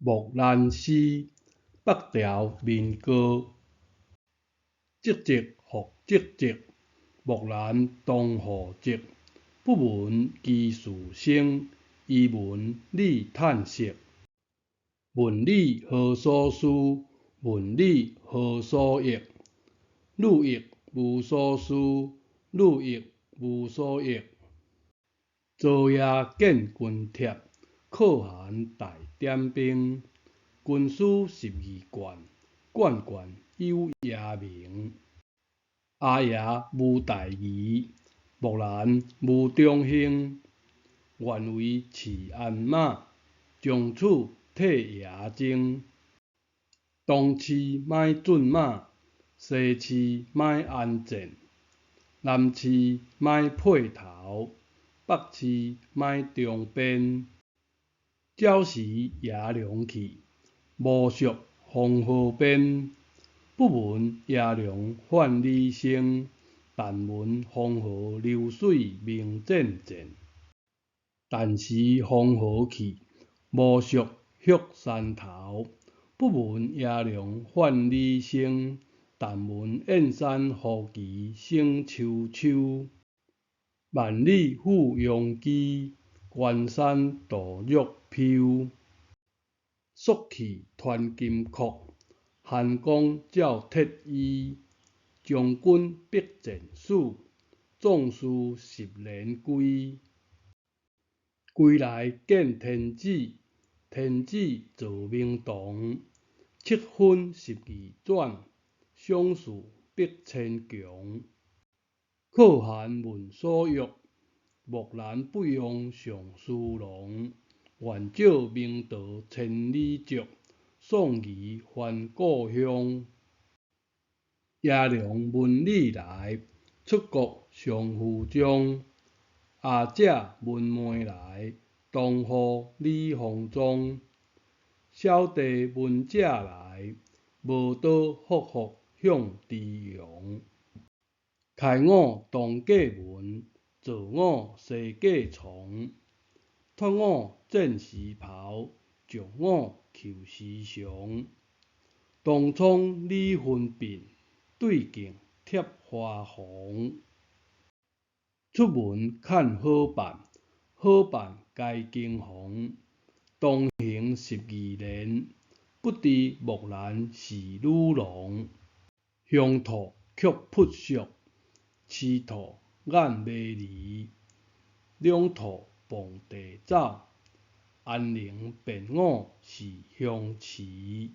木兰诗，北条民歌。唧唧复唧唧，木兰当户织。不闻其事声，伊闻你叹息。问你何所思？问你何所忆？汝亦无所思，汝亦无所忆。昨夜见军帖，可汗大点兵。军书12卷，卷卷有爷名。阿爷无大义，木兰无忠心。愿为饲鞍马，从此替爷征。东市莫骏马，西市莫鞍鞯。南市莫辔头，北市莫中鞭。鸟时爷娘去，无属黄河边。不闻爷娘唤你声，但闻黄河流水鸣溅溅。但时黄河去，无属玉山头。不闻爷娘唤你声，但闻燕山胡骑声啾啾。万里赴戎机，关山度玉飘。朔气传金库，汉光照铁衣。将军必战死，壮士10年归。归来见天子，天子坐明堂。7分12转，赏识必千强。可汗问所欲，木兰不用尚书郎。愿照明道千里足，送仪还故乡。爷娘问你来，出国相负将。阿姐问妹来，当予你封庄。小弟问姐来，无刀复复向猪羊。开我当过文，做我西过床。脱我战时袍，将我扣时常。东窗理分鬓，对镜贴花红。出门看好办，好办该惊惶。东行12年，不知木兰是女郎。乡土却朴素，市土眼袂离。两兔傍地走，安宁辨我是乡痴。